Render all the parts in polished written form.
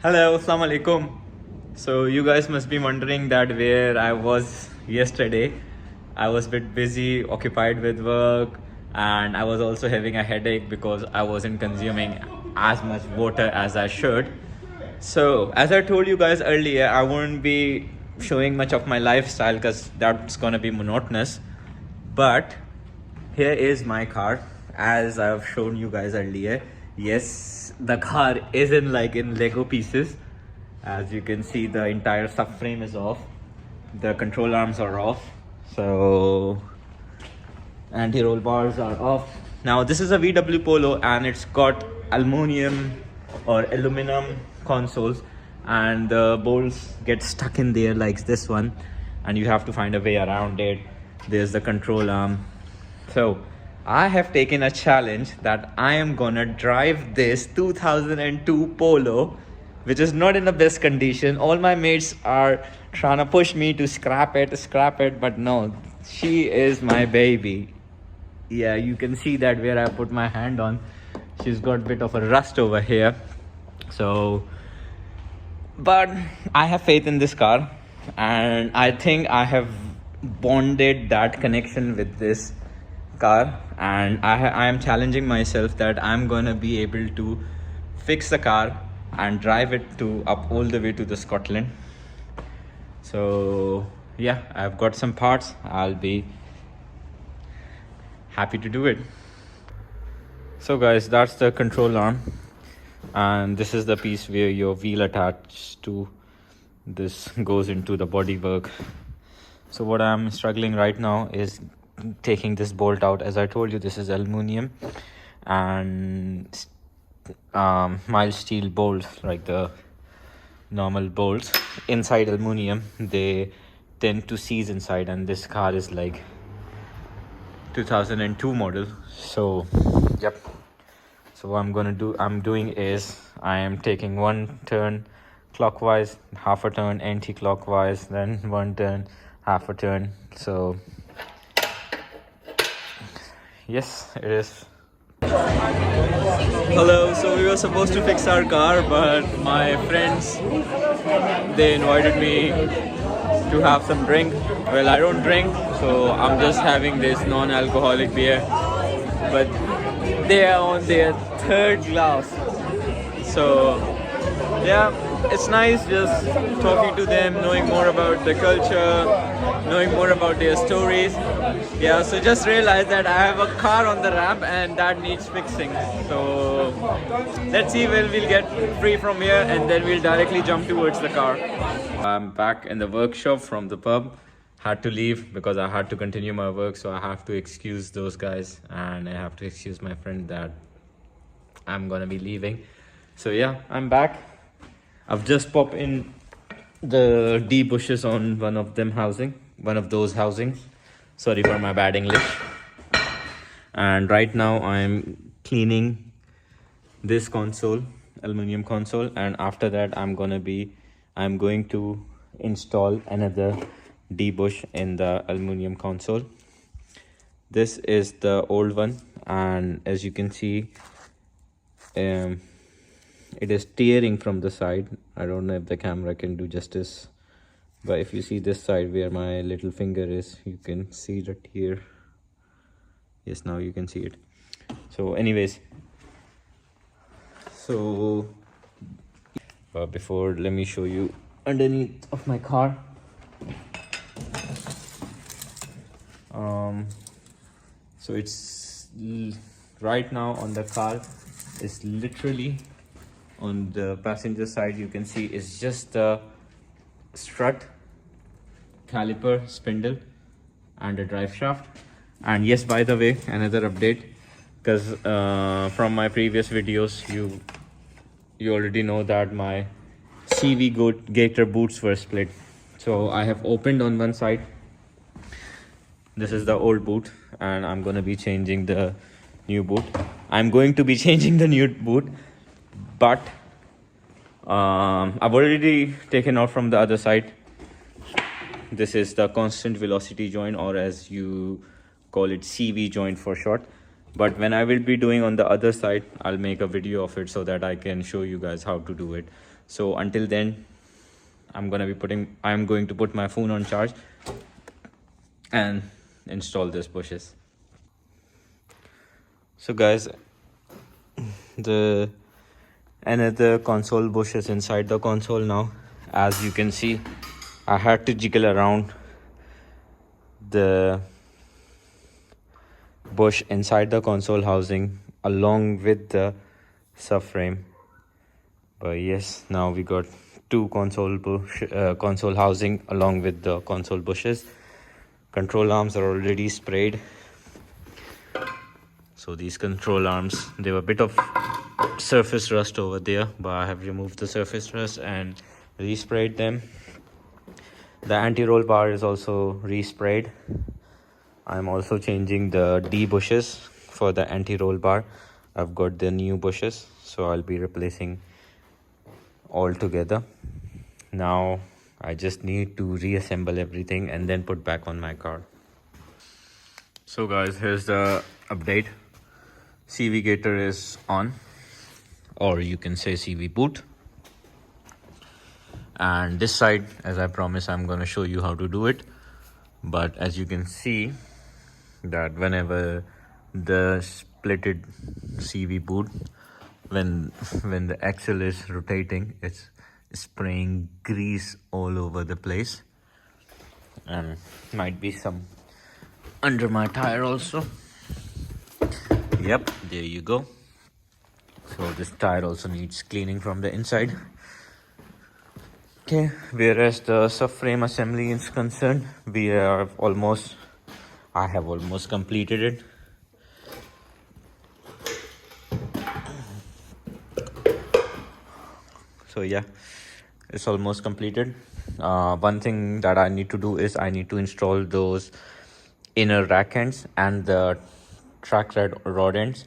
Hello, Assalamu alaikum. So you guys must be wondering that where I was yesterday. I was a bit busy, occupied with work, and I was also having a headache because I wasn't consuming as much water as I should. So as I told you guys earlier, I won't be showing much of my lifestyle because that's gonna be monotonous. But here is my car, as I've shown you guys earlier. Yes, the car is in Lego pieces. As you can see, the entire subframe is off, the control arms are off, so anti-roll bars are off. Now this is a VW Polo and it's got aluminum consoles, and the bolts get stuck in there like this one, and you have to find a way around it. There's the control arm. So I have taken a challenge that I am gonna drive this 2002 Polo, which is not in the best condition. All my mates are trying to push me to scrap it, but no, she is my baby. Yeah, you can see that where I put my hand on, she's got a bit of a rust over here. So, but I have faith in this car, and I think I have bonded that connection with this car, and I am challenging myself that I'm gonna be able to fix the car and drive it to up all the way to the Scotland. So yeah, I've got some parts. I'll be happy to do it. So guys, that's the control arm, and this is the piece where your wheel attached to this goes into the bodywork. So what I'm struggling right now is taking this bolt out. As I told you, this is aluminium and mild steel bolts, like the normal bolts inside aluminium, they tend to seize inside, and this car is like 2002 model. So yep, so what I'm doing is I am taking one turn clockwise, half a turn anti-clockwise, then one turn, half a turn. So yes, it is. Hello, so we were supposed to fix our car, but my friends, they invited me to have some drink. Well, I don't drink, so I'm just having this non-alcoholic beer, but they are on their third glass. So yeah, it's nice just talking to them, knowing more about the culture, knowing more about their stories. Yeah, so just realized that I have a car on the ramp and that needs fixing. So let's see when we'll get free from here, and then we'll directly jump towards the car. I'm back in the workshop from the pub. Had to leave because I had to continue my work, so I have to excuse those guys, and I have to excuse my friend that I'm gonna be leaving. So yeah, I'm back. I've just popped in the D bushes on one of those housings. Sorry for my bad English. And right now I'm cleaning this console, aluminum console, and after that I'm going to install another D bush in the aluminum console. This is the old one, and as you can see, it is tearing from the side. I don't know if the camera can do justice, but if you see this side where my little finger is, you can see the tear. Yes, now you can see it. So anyways, so before, let me show you underneath of my car. So it's right now on the car is literally on the passenger side. You can see it's just the strut, caliper, spindle, and a drive shaft. And yes, by the way, another update, because from my previous videos, you already know that my CV Gator boots were split. So I have opened on one side. This is the old boot, and I'm going to be changing the new boot. I'm going to be changing the new boot, but I've already taken out from the other side. This is the constant velocity joint, or as you call it, CV joint for short. But when I will be doing on the other side, I'll make a video of it so that I can show you guys how to do it. So until then, I'm going to put my phone on charge and install these bushes. So guys, the another console bush is inside the console now. As you can see, I had to jiggle around the bush inside the console housing along with the subframe. But yes, now we got two console housing along with the console bushes. Control arms are already sprayed. So these control arms, there were a bit of surface rust over there, but I have removed the surface rust and resprayed them. The anti-roll bar is also resprayed. I'm also changing the D bushes for the anti-roll bar. I've got the new bushes, so I'll be replacing all together. Now I just need to reassemble everything and then put back on my car. So guys, here's the update. CV Gator is on, or you can say CV boot. And this side, as I promised, I'm going to show you how to do it. But as you can see, that whenever the splitted CV boot, when the axle is rotating, it's spraying grease all over the place, and might be some under my tire also. Yep, there you go. So this tire also needs cleaning from the inside. Okay, whereas the subframe assembly is concerned, I have almost completed it. So yeah, it's almost completed. One thing that I need to do is I need to install those inner rack ends and the track rod ends,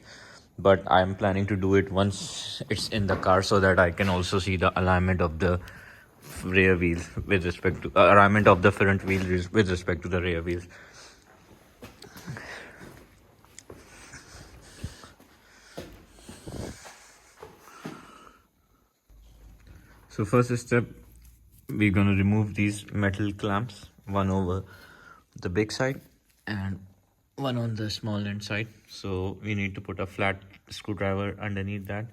but I'm planning to do it once it's in the car so that I can also see the alignment of the rear wheels with respect to alignment of the front wheels with respect to the rear wheels. So first step, we're gonna remove these metal clamps, one over the big side and one on the small end side. So we need to put a flat screwdriver underneath that,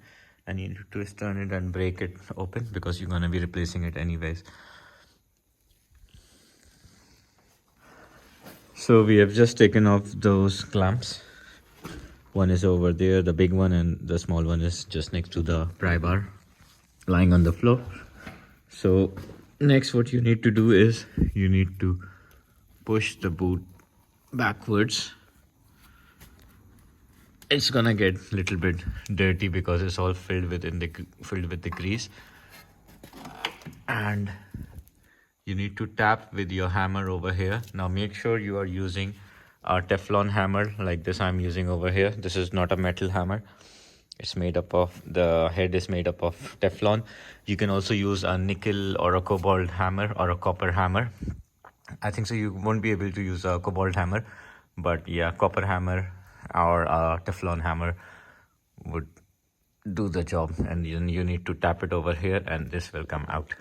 and you need to twist turn it and break it open because you're gonna be replacing it anyways. So we have just taken off those clamps. One is over there, the big one, and the small one is just next to the pry bar lying on the floor. So next what you need to do is you need to push the boot backwards. It's gonna get a little bit dirty because it's all filled with the grease, and you need to tap with your hammer over here. Now make sure you are using a Teflon hammer like this I'm using over here. This is not a metal hammer. It's made up of, the head is made up of Teflon. You can also use a nickel or a cobalt hammer or a copper hammer. I think so you won't be able to use a cobalt hammer, but yeah, copper hammer or a Teflon hammer would do the job. And you need to tap it over here and this will come out.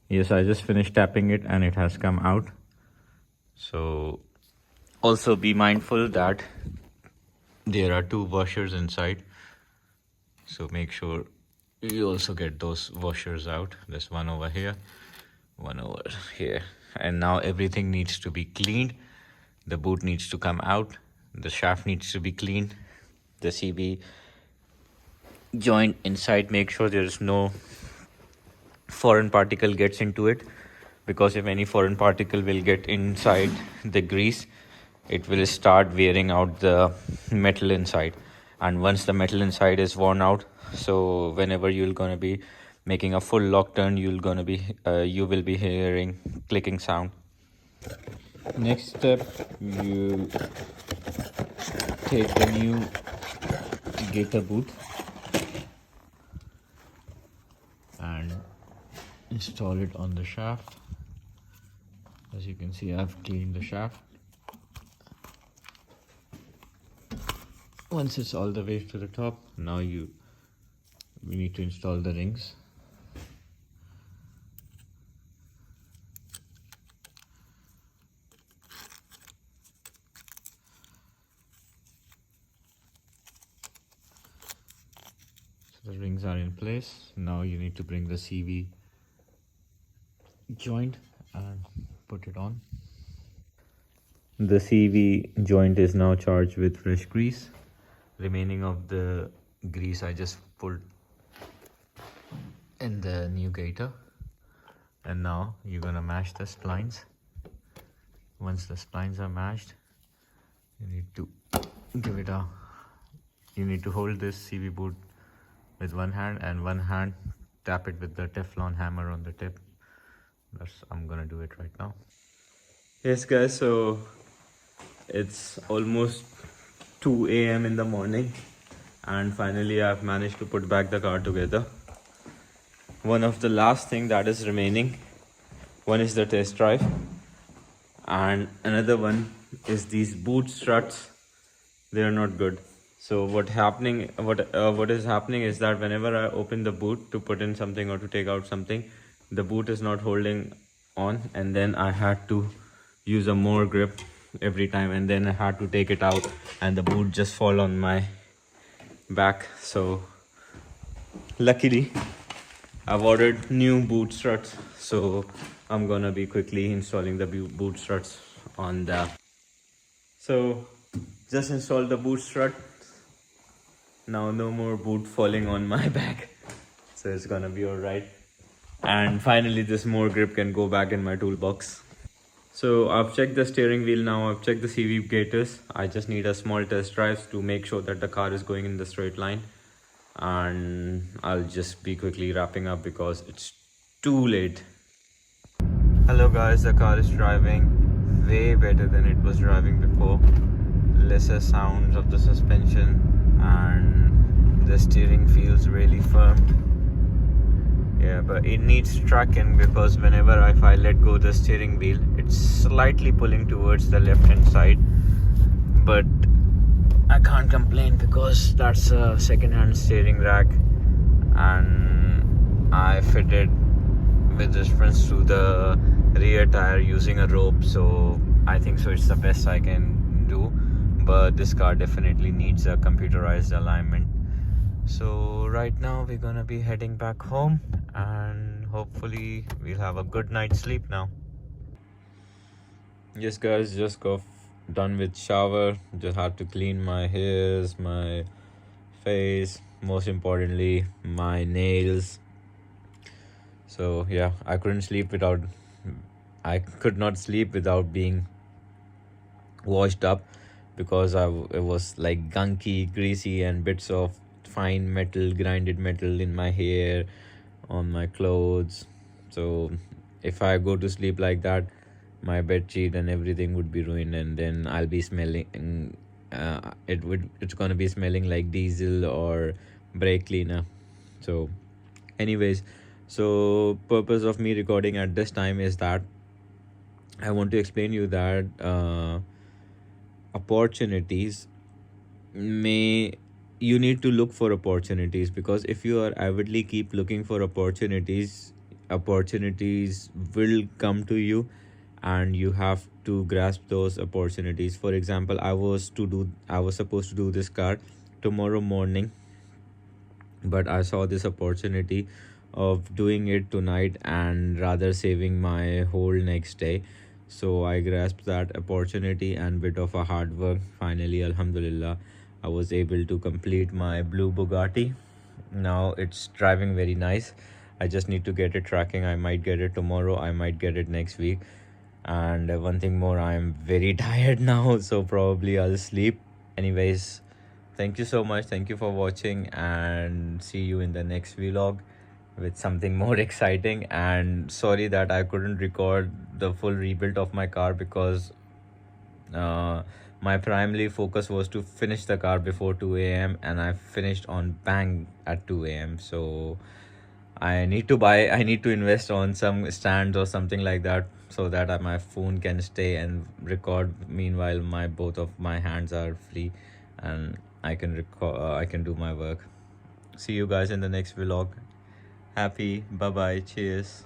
Yes, I just finished tapping it and it has come out. So also be mindful that there are two washers inside, so make sure you also get those washers out. There's one over here, one over here, and now everything needs to be cleaned. The boot needs to come out, the shaft needs to be cleaned, the CV joint inside, make sure there is no foreign particle gets into it, because if any foreign particle will get inside the grease, it will start wearing out the metal inside. And once the metal inside is worn out, so whenever you're going to be making a full lock turn, you will be hearing clicking sound. Next step, you take the new Gator boot and install it on the shaft. As you can see, I've cleaned the shaft. Once it's all the way to the top, now we need to install the rings. So the rings are in place. Now you need to bring the CV joint and put it on. The CV joint is now charged with fresh grease. Remaining of the grease I just pulled in the new gator, and now you're gonna mash the splines. Once the splines are mashed, you need to give it a you need to hold this CV boot with one hand, and one hand tap it with the Teflon hammer on the tip. I'm gonna do it right now. Yes guys, so it's almost 2 a.m. in the morning, and finally I've managed to put back the car together. One of the last thing that is remaining, one is the test drive, and another one is these boot struts. They are not good. So what is happening is that whenever I open the boot to put in something or to take out something, the boot is not holding on, and then I had to use a more grip every time, and then I had to take it out and the boot just fall on my back. So luckily I've ordered new boot struts, so I'm gonna be quickly installing the boot struts on the so just installed the boot strut. Now no more boot falling on my back, so it's gonna be all right. And finally this more grip can go back in my toolbox. So I've checked the steering wheel now, I've checked the CV gators. I just need a small test drive to make sure that the car is going in the straight line, and I'll just be quickly wrapping up because it's too late. Hello guys, the car is driving way better than it was driving before. Lesser sounds of the suspension, and the steering feels really firm. Yeah, but it needs tracking because whenever if I let go the steering wheel, it's slightly pulling towards the left hand side, but I can't complain because that's a second-hand steering rack, and I fitted with reference to the rear tire using a rope, so I think so it's the best I can do. But this car definitely needs a computerized alignment. So right now we're gonna be heading back home, and hopefully we'll have a good night's sleep now. Yes guys, just got done with shower. Just had to clean my hairs, my face, most importantly my nails. So yeah, I could not sleep without being washed up, because it was like gunky, greasy, and bits of fine metal, grinded metal in my hair, on my clothes. So if I go to sleep like that, my bed sheet and everything would be ruined, and then I'll be smelling it's gonna be smelling like diesel or brake cleaner. So anyways, so purpose of me recording at this time is that I want to explain you that opportunities you need to look for opportunities, because if you are avidly keep looking for opportunities will come to you, and you have to grasp those opportunities. For example, I was supposed to do this car tomorrow morning, but I saw this opportunity of doing it tonight and rather saving my whole next day. So I grasped that opportunity, and bit of a hard work, finally, alhamdulillah, I was able to complete my blue Bugatti. Now it's driving very nice. I just need to get it tracking. I might get it tomorrow, I might get it next week. And one thing more, I'm very tired now, so probably I'll sleep. Anyways, thank you so much, thank you for watching, and see you in the next vlog with something more exciting. And sorry that I couldn't record the full rebuild of my car, because my primary focus was to finish the car before 2 a.m. and I finished on bang at 2 a.m. So I need to invest on some stands or something like that, so that my phone can stay and record meanwhile both of my hands are free. And I can do my work. See you guys in the next vlog. Happy, bye bye, cheers.